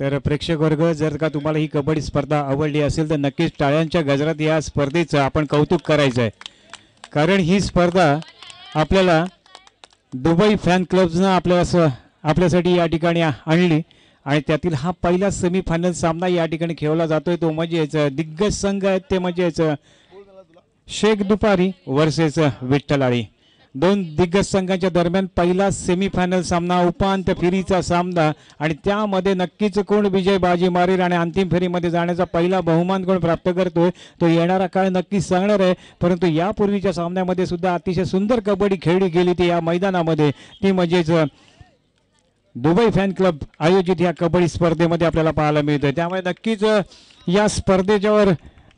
तर प्रेक्षक वर्ग, जर का तुम्हाला ही कबड्डी स्पर्धा आवडली असेल तर नक्कीच टाळ्यांच्या गजरात या स्पर्धेचं आपण कौतुक करायचं आहे, कारण ही स्पर्धा आपल्याला दुबई फॅन क्लब्सनं आपल्यासाठी या ठिकाणी आणली आणि त्यातील हा पहिला सेमीफायनल सामना या ठिकाणी खेळला जातोय. तो म्हणजेच दिग्गज संघ आहेत ते म्हणजेच शेख दुपारी वर्सेस विठ्ठलाळी. दोन दिग्गज संघांच्या दरम्यान पहिला सेमीफायनल सामना, उपांत्य फेरीचा सामना आणि त्यामध्ये नक्कीच कोण विजय बाजी मारेल आणि अंतिम फेरीमध्ये जाण्याचा पहिला बहुमान कोण प्राप्त करतोय तो येणारा काळ नक्कीच सांगणार आहे. परंतु यापूर्वीच्या सामन्यामध्ये सुद्धा अतिशय सुंदर कबड्डी खेळली गेली ती या मैदानामध्ये, ती म्हणजेच दुबई फॅन क्लब आयोजित या कबड्डी स्पर्धेमध्ये आपल्याला पाहायला मिळतोय. त्यामुळे नक्कीच या स्पर्धेच्यावर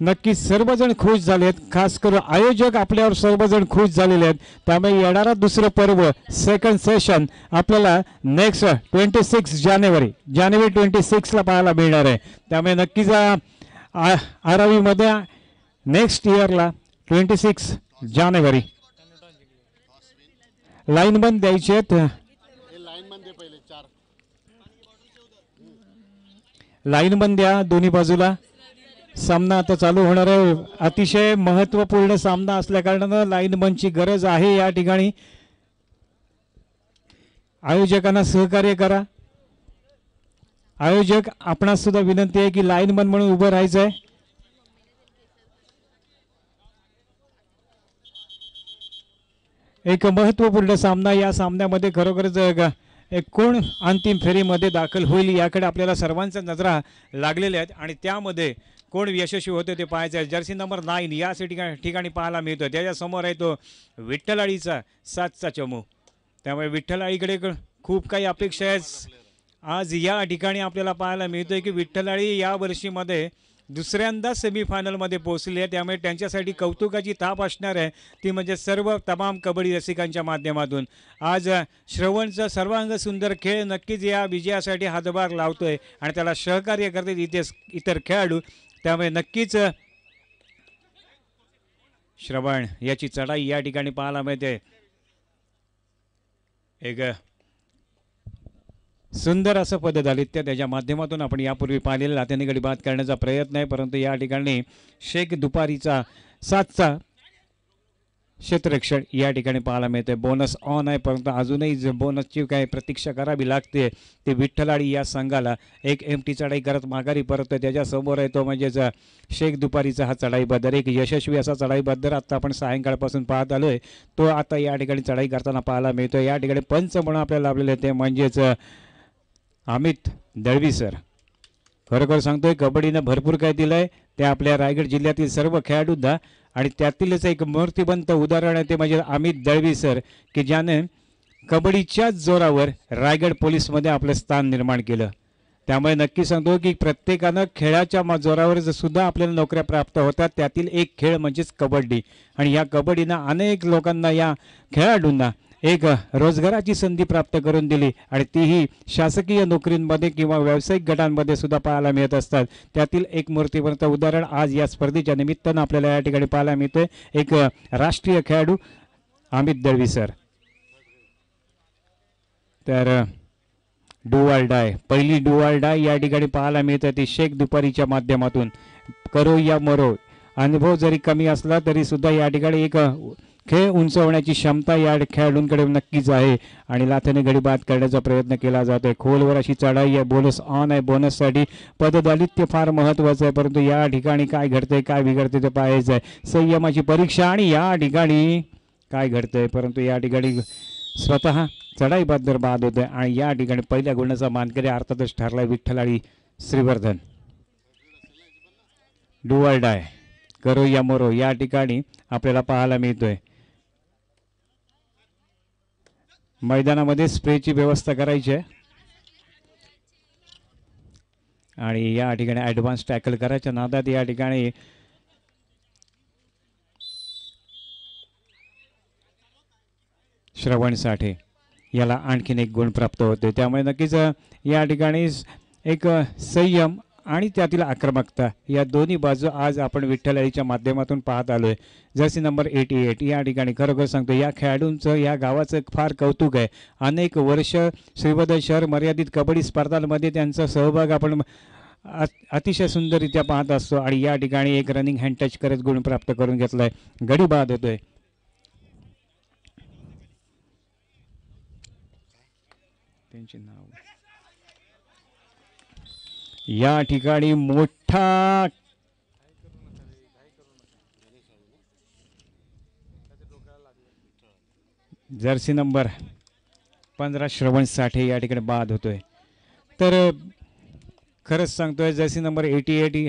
नक्कीच सर्वजण खुश झाले आहेत, खास करून आयोजक आपल्यावर सर्वजण खुश झालेले आहेत. त्यामुळे येणारा दुसरं पर्व सेकंड सेशन आपल्याला नेक्स्ट 26 जानेवारी 26ला पाहायला मिळणार आहे. त्यामुळे नक्कीच आरावीमध्ये नेक्स्ट इयरला 26 जानेवारी लाईन बंद द्यायची आहेत, लाईन बंद द्या दोन्ही बाजूला. सामना आता चालू होणार आहे. अतिशय महत्त्वपूर्ण सामना असल्या कारणानं लाईन बंदची गरज आहे. या ठिकाणी आयोजकांना सहकार्य करा. आयोजक आपणास सुद्धा विनंती आहे की लाईन बंद म्हणून उभं राहायचं आहे. एक महत्त्वपूर्ण सामना, या सामन्यामध्ये खरोखरच कोण अंतिम फेरीमध्ये दाखल होईल याकडे आपल्याला सर्वांच्या नजरा लागलेल्या आहेत आणि त्यामध्ये कोण यशस्वी होते ते पाहायचं आहे. जर्सी नंबर 9 या ठिकाणी पाहायला मिळतो, त्याच्यासमोर आहे तो विठ्ठलाळीचा 7चा चमू. त्यामुळे विठ्ठलाळीकडे खूप काही अपेक्षा आहेत. आज या ठिकाणी आपल्याला पाहायला मिळतोय की विठ्ठलाळी या वर्षीमध्ये दुसऱ्यांदा सेमीफायनलमध्ये पोहोचली आहे. त्यामुळे त्यांच्यासाठी कौतुकाची थाप असणार आहे, ती म्हणजे सर्व तमाम कबड्डी रसिकांच्या माध्यमातून. आज श्रवणचा सर्वांग सुंदर खेळ नक्कीच या विजयासाठी हातभार लावतोय आणि त्याला सहकार्य करतात इतर खेळाडू. त्यामुळे नक्कीच श्रवण याची चढाई या ठिकाणी पाहायला मिळते. एक सुंदर असं पदधालित्य त्याच्या माध्यमातून आपण यापूर्वी पाहिलेलं लाथेने गडी बाद करण्याचा प्रयत्न आहे, परंतु या ठिकाणी शेख दुपारीचा 7चा क्षेत्ररक्षण या ठिकाणी पाहायला मिळते. बोनस ऑन आहे, परंतु अजूनही बोनसची काय प्रतीक्षा करावी लागते. ते विठ्ठलाळी या संघाला एक एमटी चढाई करत माघारी परत त्याच्यासमोर आहे तो म्हणजेच शेख दुपारीचा हा चढाई बदर, एक यशस्वी असा चढाई बदर आता आपण सायंकाळपासून पाहत आलोय. तो आता या ठिकाणी चढाई करताना पाहायला मिळतो. या ठिकाणी पंच म्हणून आपल्याला लाभलेले ते म्हणजेच अमित दळवी सर. खरोखर सांगतोय कबड्डीनं भरपूर काय दिलंय ते आपल्या रायगड जिल्ह्यातील सर्व खेळाडूंना आणि त्यातीलच एक मूर्तिबंत उदाहरण आहे ते म्हणजे अमित दळवी सर, की ज्याने कबड्डीच्याच जोरावर रायगड पोलीसमध्ये आपलं स्थान निर्माण केलं. त्यामुळे नक्की सांगतो की प्रत्येकानं खेळाच्या जोरावर सुद्धा आपल्याला नोकऱ्या प्राप्त होतात. त्यातील एक खेळ म्हणजेच कबड्डी आणि या कबड्डीनं अनेक लोकांना, या खेळाडूंना एक रोजगाराची संधी प्राप्त करून दिली आणि तीही शासकीय नोकरींमध्ये किंवा व्यावसायिक गटांमध्ये सुद्धा पाहायला मिळत असतात. त्यातील एक मूर्तिमंत उदाहरण आज या स्पर्धेच्या निमित्तानं आपल्याला या ठिकाणी पाहायला मिळते. एक राष्ट्रीय खेळाडू अमित दळवी सर. तर डुवाल डाय, पहिली डुवाल डाय या ठिकाणी पाहायला मिळते ती शेख दुपारीच्या माध्यमातून. करो या मरो, अनुभव जरी कमी असला तरी सुद्धा या ठिकाणी एक खेळ उंचवण्याची क्षमता या खेळाडूंकडे नक्कीच आहे आणि लाथेने गडी बाद करण्याचा प्रयत्न केला जातोय. खोलवर अशी चढाई आहे, बोनस ऑन आहे. बोनससाठी पददालित्य फार महत्त्वाचं आहे, परंतु या ठिकाणी काय घडतंय काय बिघडतंय ते पाहायचं आहे. संयमाची परीक्षा आणि या ठिकाणी काय घडतंय, परंतु या ठिकाणी स्वतः चढाई बद्दल बाद होते आणि या ठिकाणी पहिल्या गुणाचा मानकरी अर्थातच ठरलाय विठ्ठलाळी श्रीवर्धन. डुवाल डाय, करो या मोरो या ठिकाणी आपल्याला पाहायला मिळतोय. मैदानामध्ये स्प्रेची व्यवस्था करायची आहे आणि या ठिकाणी ॲडव्हान्स टॅकल करायच्या नादात या ठिकाणी श्रवण साठे याला आणखीन एक गुण प्राप्त होते. त्यामुळे नक्कीच या ठिकाणी एक संयम आणि त्यातील आक्रमकता या दोन्ही बाजू आज आपण विठ्ठलाईच्या माध्यमातून पाहत आलोय. जर्सी नंबर 88 या ठिकाणी खरोखर सांगतो या खेळाडूंचं या गावाचं फार कौतुक आहे. अनेक वर्ष श्रीवर्धन शहर मर्यादित कबड्डी स्पर्धांमध्ये त्यांचा सहभाग आपण अतिशय सुंदररित्या पाहत असतो. आणि या ठिकाणी एक रनिंग हँड टच करत गुण प्राप्त करून घेतलाय. गडी बाद होतोय. त्यांचे नाव या ठिकाणी मोठा जर्सी नंबर 15 श्रवण साठे या ठिकाणी बाद होतोय. तर खरंच सांगतोय जर्सी नंबर 88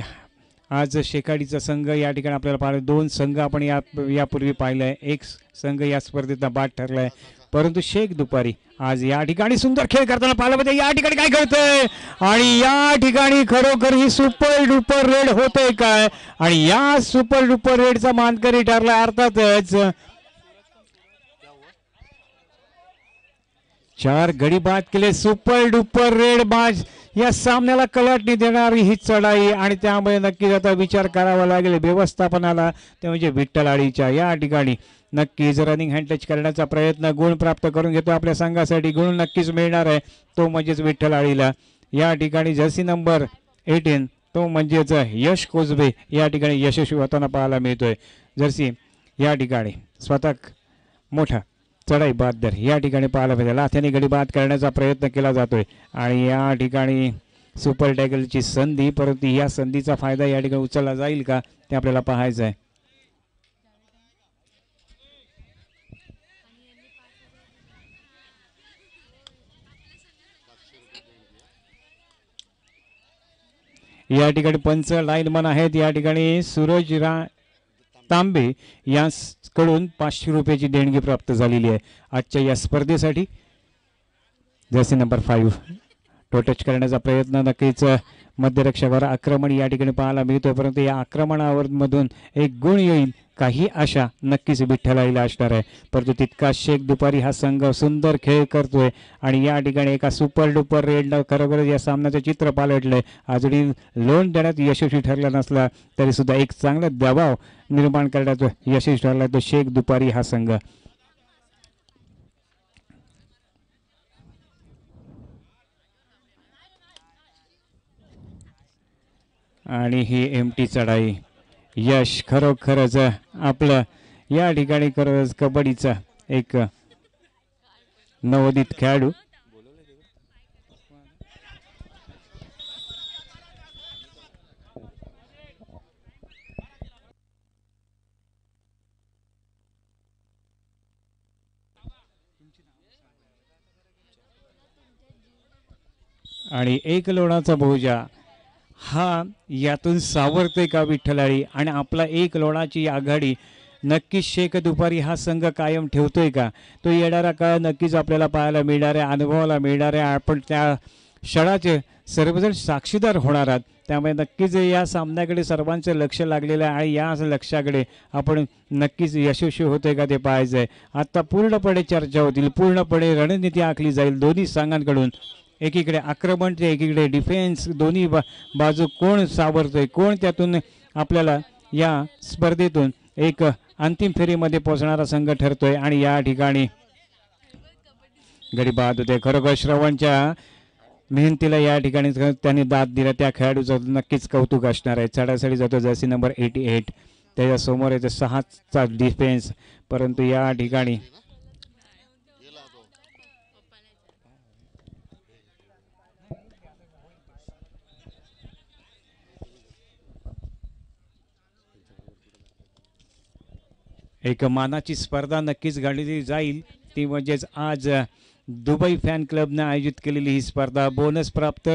आज शेकाडीचा संघ या ठिकाणी आपल्याला पाहिलं. दोन संघ आपण यापूर्वी पाहिलाय. एक संघ या स्पर्धेचा बाद ठरलाय. परंतु शेख दुपारी आज या ठिकाणी सुंदर खेळ करताना पाहिलं पाहिजे. या ठिकाणी काय करतोय आणि या ठिकाणी खरोखर ही सुपर डुपर रेड होतोय काय आणि या सुपर डुपर रेडचा मानकरी ठरला. अर्थातच 4 गडी बाद केले. सुपर डुपर रेड बाज या सामन्याला कलाटणी देणारी ही चढाई आणि त्यामुळे नक्कीच आता विचार करावा लागेल व्यवस्थापनाला. ते म्हणजे विठ्ठलाडीच्या या ठिकाणी नक्कीच रनिंग हँड टच करण्याचा प्रयत्न गुण प्राप्त करून घेतो आपल्या संघासाठी. गुण नक्कीच मिळणार आहे तो म्हणजेच विठ्ठलाडीला. या ठिकाणी जर्सी नंबर 18 तो म्हणजेच यश कोजबे या ठिकाणी यशस्वी होताना पाहायला मिळतोय. जर्सी या ठिकाणी स्वतः मोठा चढाई बाद दर या ठिकाणी पाहायला पाहिजे. लाथ्याने गडी बाद करण्याचा प्रयत्न केला जातोय आणि या ठिकाणी सुपर टॅकलची संधी. परंतु या संधीचा फायदा या ठिकाणी उचलला जाईल का ते आपल्याला पाहायचं आहे. या ठिकाणी पंच लाईनमन आहेत. या ठिकाणी सूरज तांबे यांकडून 500 रुपयाची देणगी प्राप्त झालेली आहे आजच्या या स्पर्धेसाठी. जर्सी नंबर 5 टोटच करण्याचा प्रयत्न नक्कीच मध्यरक्षकावर आक्रमण या ठिकाणी पाहायला मिळतोय. परंतु या आक्रमणावर मधून एक गुण येईल काही आशा नक्कीच विठ्ठलाईला असणार आहे. परंतु तितका शेख दुपारी हा संघ सुंदर खेळ करतोय आणि या ठिकाणी एका सुपर डुपर रेडनं खरोखरच या सामन्याचं चित्र पालटलंय. अजूनही लोन देण्यात यशस्वी ठरला नसला तरी सुद्धा एक चांगला दबाव निर्माण करण्यात यशस्वी ठरला तो शेख दुपारी हा संघ. आणि ही एमटी चढाई यश खरोखरच आपलं या ठिकाणी खरंच कबड्डीचा एक नवोदित खेळाडू. आणि एक लोणाचा बहुजा हा यातून सावरतोय का विठ्ठलाळी आणि आपला एक लोणाची आघाडी नक्कीच शेख दुपारी हा संघ कायम ठेवतोय का तो येणारा काळ नक्कीच आपल्याला पाहायला मिळणार आहे अनुभवाला मिळणार आहे. आपण त्या क्षणाचे सर्वजण साक्षीदार होणार आहात. त्यामुळे नक्कीच या सामन्याकडे सर्वांचं लक्ष लागलेलं आहे आणि या लक्षाकडे आपण नक्कीच यशस्वी होतोय का ते पाहायचं आहे. आता पूर्णपणे चर्चा होतील पूर्णपणे रणनीती आखली जाईल दोन्ही संघांकडून. एकीकडे आक्रमण ते एकीकडे डिफेन्स दोन्ही बाजू कोण सावरतोय कोण त्यातून आपल्याला या स्पर्धेतून एक अंतिम फेरीमध्ये पोहोचणारा संघ ठरतोय. आणि या ठिकाणी गडी बाद होते. खरोखर श्रवणच्या मेहनतीला या ठिकाणी त्यांनी दाद दिला त्या खेळाडूचं नक्कीच कौतुक असणार आहे. चढाचढी जातो जर्सी नंबर 88 त्याच्यासमोर येतो 6चा डिफेन्स. परंतु या ठिकाणी एक मानाची स्पर्धा नक्कीच गाडली जाईल ती म्हणजेच आज दुबई फॅन क्लबने आयोजित केलेली ही स्पर्धा. बोनस प्राप्त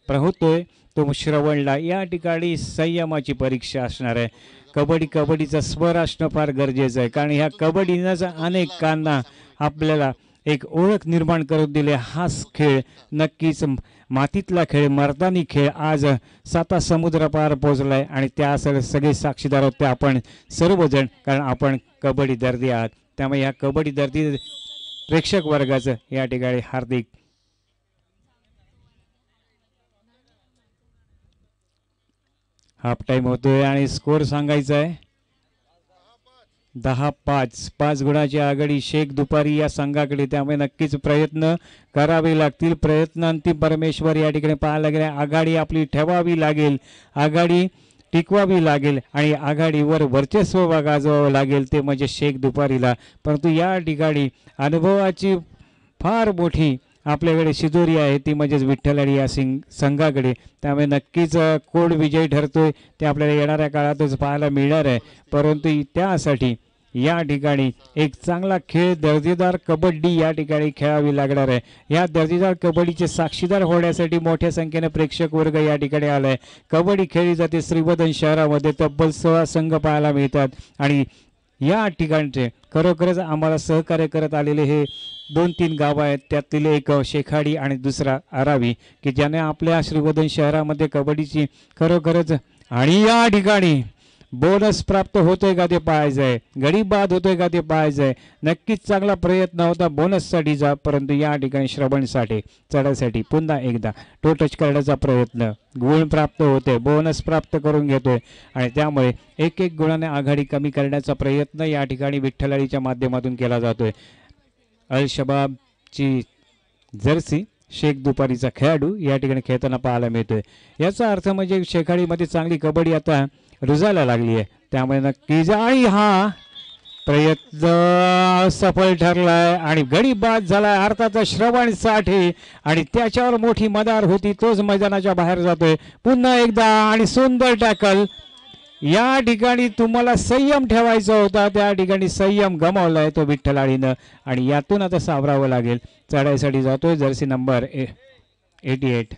होतोय तो श्रवणला. या ठिकाणी संयमाची परीक्षा असणार आहे. कबड्डीचा स्वर असणं फार गरजेचं आहे कारण ह्या कबड्डीनंच अनेकांना आपल्याला एक ओळख निर्माण करून दिले. हाच खेळ नक्कीच मातीतला खेळ मर्दानी खेळ आज 7 समुद्रपार पोहोचलाय आणि त्या सगळे साक्षीदार होते आपण सर्वजण कारण आपण कबड्डी दर्दी आहात. त्यामुळे या कबड्डी दर्दी प्रेक्षक वर्गाचं या ठिकाणी हार्दिक हाफ टाइम होतोय आणि स्कोर सांगायचा आहे 10-5. 5 गुणाची आघाडी शेख दुपारी या संघाकडे, त्यामुळे नक्कीच प्रयत्न करावे लागतील. प्रयत्नांती परमेश्वर या ठिकाणी पाहायला गेले. आघाडी आपली ठेवावी लागेल, आघाडी टिकवावी लागेल आणि आघाडीवर वर्चस्व गाजवावं लागेल, ते म्हणजे शेख दुपारीला. परंतु या ठिकाणी अनुभवाची फार मोठी आपल्याकडे शिदोरी आहे, ती म्हणजेच विठ्ठलाडी या संघाकडे. त्यामुळे नक्कीच कोड विजय ठरतोय ते आपल्याला येणाऱ्या काळातच पाहायला मिळणार आहे. परंतु त्यासाठी या ठिकाणी एक चांगला खेळ, दर्जेदार कबड्डी या ठिकाणी खेळावी लागणार आहे. या दर्जेदार कबड्डीचे साक्षीदार होण्यासाठी मोठ्या संख्येने प्रेक्षक वर्ग या ठिकाणी आलाय. कबड्डी खेळली जाते श्रीवर्धन शहरामध्ये. तब्बल 16 संघ पाहायला मिळतात आणि या ठिकाणचे खरोखरच आम्हाला सहकार्य करत आलेले हे 2-3 गावं आहेत. त्यातील एक शेखाडी आणि दुसरा आरावी, की ज्याने आपल्या श्रीवर्धन शहरामध्ये कबड्डीची खरोखरच, आणि या ठिकाणी बोनस प्राप्त होतोय का ते पाहायचं आहे, गडी बाद होतोय का ते पाहायचं आहे. नक्कीच चांगला प्रयत्न होता बोनससाठीचा, परंतु या ठिकाणी श्रवणसाठी चढायसाठी पुन्हा एकदा टो टच करण्याचा प्रयत्न, गुण प्राप्त होते, बोनस प्राप्त करून घेतोय आणि त्यामुळे 1-1 गुणाने आघाडी कमी करण्याचा प्रयत्न या ठिकाणी विठ्ठलाडीच्या माध्यमातून केला जातोय. अल शबाबची जर्सी शेख दुपारीचा खेळाडू या ठिकाणी खेळताना पाहायला मिळतोय. याचा अर्थ म्हणजे शेखाडीमध्ये चांगली कबड्डी आता रुजायला लागली आहे. त्यामुळे नक्कीच, आणि हा प्रयत्न सफल ठरलाय आणि गडी बाद झालाय. अर्थात श्रवण साठे आणि त्याच्यावर मोठी मदार होती, तोच मैदानाच्या बाहेर जातोय पुन्हा एकदा आणि सुंदर टॅकल. या ठिकाणी तुम्हाला संयम ठेवायचा होता, त्या ठिकाणी संयम गमावलाय तो विठ्ठलाडीनं आणि यातून आता सावरावं लागेल. चढाईसाठी जातोय जर्सी नंबर 88.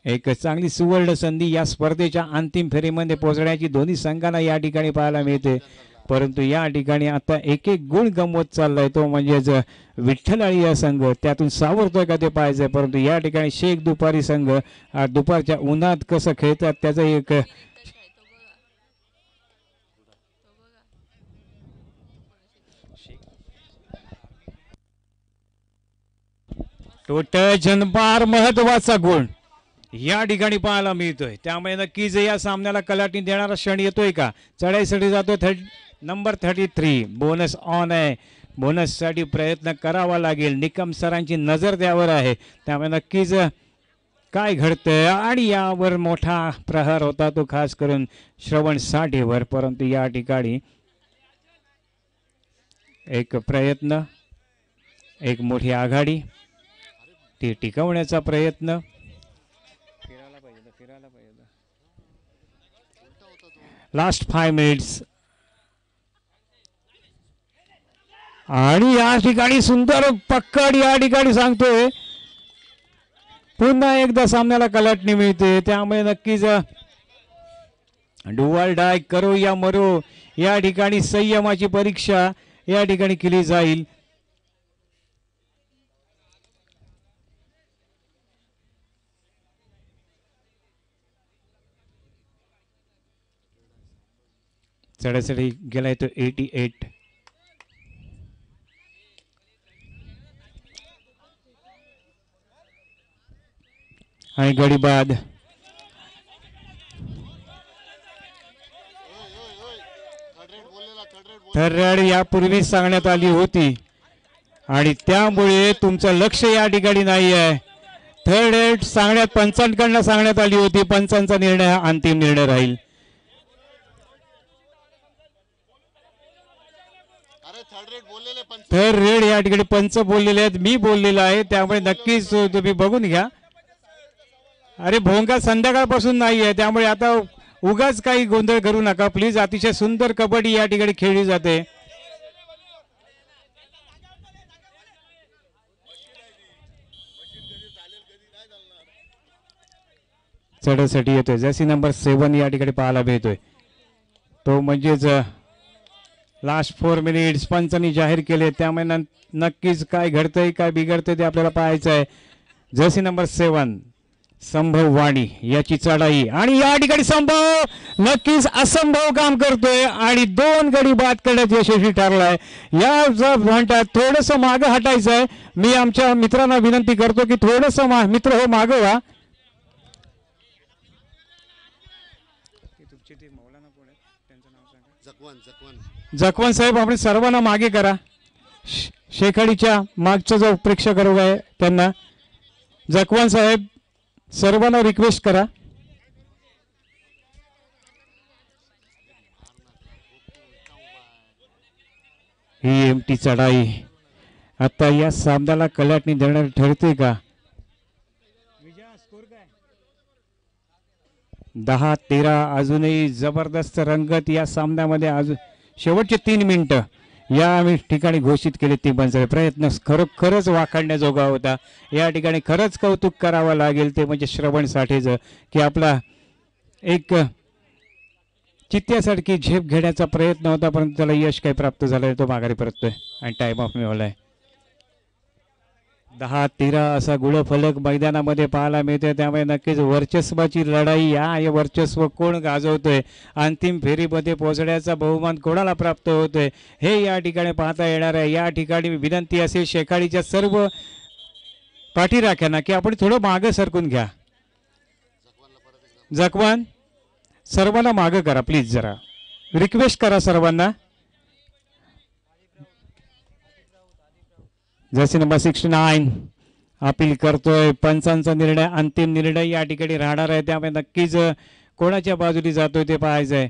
एक चांगली सुवर्ण संधी या स्पर्धेच्या अंतिम फेरीमध्ये पोहोचण्याची दोन्ही संघांना या ठिकाणी पाहायला मिळते. परंतु या ठिकाणी आता 1-1 गुण गमवत चाललाय तो म्हणजेच विठ्ठलाडी या संघ, त्यातून सावरतोय का ते पाहायचंय. परंतु या ठिकाणी शेख दुपारी संघ दुपारच्या उन्हात कसं खेळतात त्याचा एक टोटल महत्वाचा गुण या ठिकाणी पाहायला मिळतोय. त्यामुळे नक्कीच या सामन्याला कलाटणी देणारा क्षण येतोय का. चढाईसाठी जातोय नंबर 33. बोनस ऑन आहे, बोनससाठी प्रयत्न करावा लागेल. निकम सरांची नजर त्यावर आहे, त्यामुळे नक्कीच काय घडतंय. आणि यावर मोठा प्रहार होता तो खास करून श्रवण साठेवर. परंतु या ठिकाणी एक प्रयत्न, एक मोठी आघाडी ती टिकवण्याचा प्रयत्न. लास्ट 5 मिनिट्स आणि या ठिकाणी सुंदर पक्कड या ठिकाणी सांगतोय. पुन्हा एकदा सामन्याला कलाटणी मिळते. त्यामुळे नक्कीच डुवाल डाय करो या मरो या ठिकाणी संयमाची परीक्षा या ठिकाणी केली जाईल. चढाईसाठी गेलाय तो 88. आणि गडी बाद. थर्ड यापूर्वी सांगण्यात आली होती आणि त्यामुळे तुमचं लक्ष या ठिकाणी नाही आहे. थर्ड रेड सांगण्यात पंचांकडनं सांगण्यात आली होती. पंचांचा निर्णय हा अंतिम निर्णय राहील. थर्ड रेड या ठिकाणी पंच बोललेले आहेत, मी बोललेला आहे, त्यामुळे नक्कीच तुम्ही बघून घ्या. अरे भोंगा संध्याकाळपासून नाही आहे, त्यामुळे आता उगाच काही गोंधळ करू नका प्लीज. अतिशय सुंदर कबड्डी या ठिकाणी खेळली जाते. चढाईसाठी येतोय जर्सी नंबर 7 या ठिकाणी पाहायला मिळतोय. तो म्हणजेच लास्ट 4 मिनिट्स पंचांनी जाहीर केले, त्यामुळे नक्कीच काय घडतंय काय बिघडतंय ते आपल्याला पाहायचं आहे. जर्सी नंबर 7 संभव वाणी याची चढाई आणि या ठिकाणी संभव नक्कीच असंभव काम करतोय आणि 2 गडी बाद करण्यात यशस्वी ठरलाय. या म्हणतात थोडस मागं हटायचं आहे. मी आमच्या मित्रांना विनंती करतो की थोडस मित्र हो मागं व्हा. जखवन साहेब आपण सर्वांना मागे करा. शेखाडीच्या मागचा जो प्रेक्षक वर्ग आहे त्यांना जखवन साहेब सर्वांना रिक्वेस्ट करा. ही एमटी चढाई आता या सामन्याला कलाटणी देणार ठरते का? 10-13 अजूनही जबरदस्त रंगत या सामन्यामध्ये. अजून शेवटचे 3 मिनिटं या ठिकाणी घोषित केले. ती पंच प्रयत्न खरोखरच वाखाणण्याजोगा होता. या ठिकाणी खरंच कौतुक करावं लागेल ते म्हणजे श्रवण साठेचं की आपला एक चित्त्यासारखी झेप घेण्याचा प्रयत्न होता परंतु त्याला यश काही प्राप्त झालं तो माघारी परततोय आणि टाइम ऑफ मिळवलाय. 10-13 असा गुळफलक मैदानामध्ये पाहायला मिळतोय. त्यामुळे नक्कीच वर्चस्वाची लढाई. या वर्चस्व कोण गाजवतोय, अंतिम फेरीमध्ये पोहोचण्याचा बहुमान कोणाला प्राप्त होतोय हे या ठिकाणी पाहता येणार आहे. या ठिकाणी विनंती असेल शेखाडीच्या सर्व पाठीराख्यांना की आपण थोडं मागं सरकून घ्या. जखवान सर्वांना मागं करा प्लीज, जरा रिक्वेस्ट करा सर्वांना. जर्सी नंबर 69 अपील करतोय. पंचांचा निर्णय अंतिम निर्णय या ठिकाणी राहणार आहे. त्यामुळे नक्कीच कोणाच्या बाजूने जातोय ते पाहायचंय.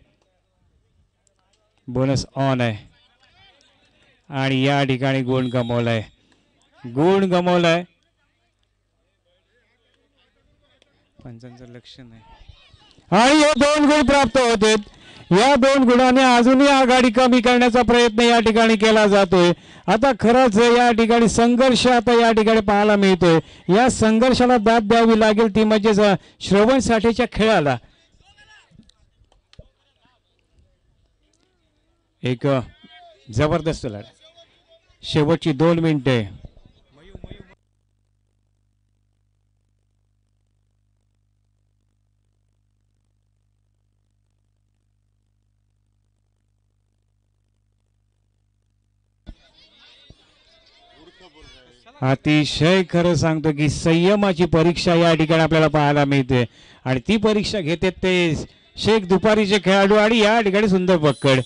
बोनस ऑन आहे आणि या ठिकाणी गुण गमावलाय. पंचांचं लक्ष नाही आणि हे 2 गुण प्राप्त होते. या 2 गुणाने अजूनही आघाडी कमी करण्याचा प्रयत्न या ठिकाणी केला जातोय. आता खरंच या ठिकाणी संघर्ष आता या ठिकाणी पाहायला मिळतोय. या संघर्षाला दाद द्यावी लागेल ती म्हणजे श्रवण साठेच्या खेळाला. एक जबरदस्त लढाई. शेवटची 2 मिनिटे. अतिशय खरं सांगतो की संयमाची परीक्षा या ठिकाणी आपल्याला पाहायला मिळते आणि ती परीक्षा घेते ते शेख दुपारीचे खेळाडू आणि या ठिकाणी सुंदर पकड.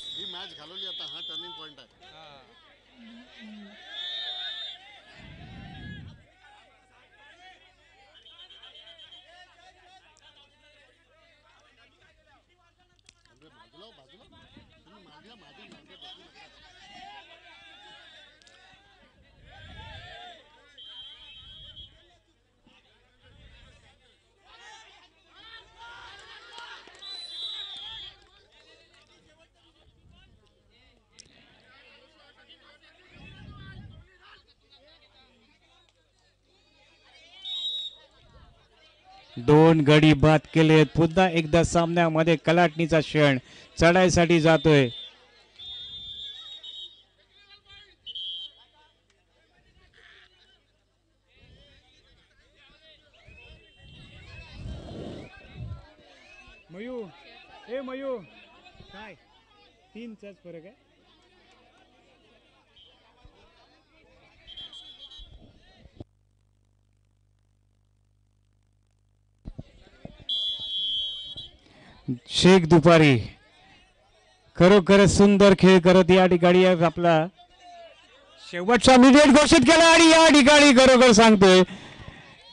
दोन गडी बाद केलेत. पुन्हा एकदा सामन्यामध्ये कलाटणीचा क्षण चढाईसाठी जातोय. मयू काय 3चाच फरक आहे. शेख दुपारी खरोखर सुंदर खेळ करत या ठिकाणी आपला शेवटचा मिनिट घोषित केला आणि या ठिकाणी खरोखर सांगतोय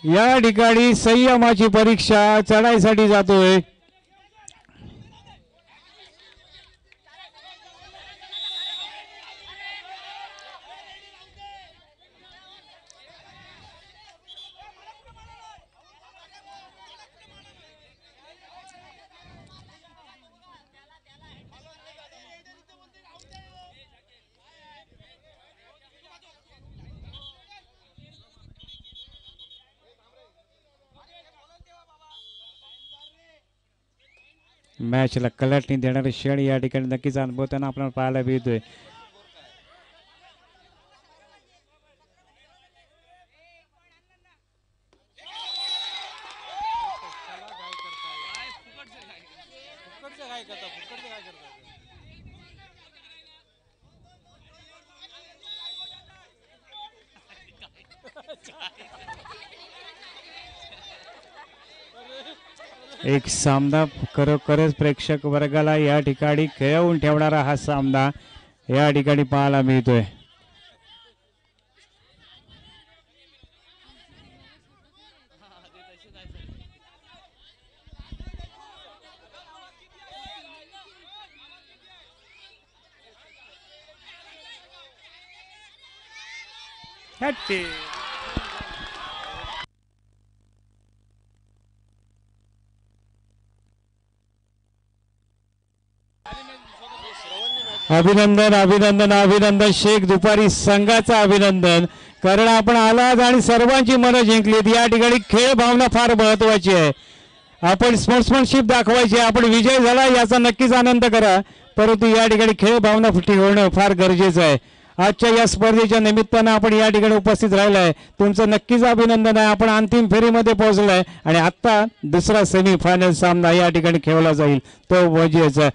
या ठिकाणी संयमाची परीक्षा चढाईसाठी जातोय. मॅचला कलाटणी देणारे क्षण या ठिकाणी नक्कीच अनुभवताना आपल्याला पाहायला मिळतोय. एक सामना खरोखरच प्रेक्षक वर्गाला या ठिकाणी खेळवून ठेवणारा हा सामना या ठिकाणी पाहायला मिळतोय. अभिनंदन अभिनंदन अभिनंदन शेख दुपारी संघाचं अभिनंदन, कारण आपण आलात आणि सर्वांची मनं जिंकलीत. या ठिकाणी खेळ भावना फार महत्वाची आहे. आपण स्पोर्ट्समनशिप दाखवायची, आपण विजय झाला याचा नक्कीच आनंद करा, परंतु या ठिकाणी खेळ भावना ठेवणं फार गरजेचं आहे. आजच्या या स्पर्धेच्या निमित्तानं आपण या ठिकाणी उपस्थित राहिलाय, तुमचं नक्कीच अभिनंदन आहे. आपण अंतिम फेरीमध्ये पोहोचलाय आणि आता दुसरा सेमीफायनल सामना या ठिकाणी खेळला जाईल, तो म्हणजे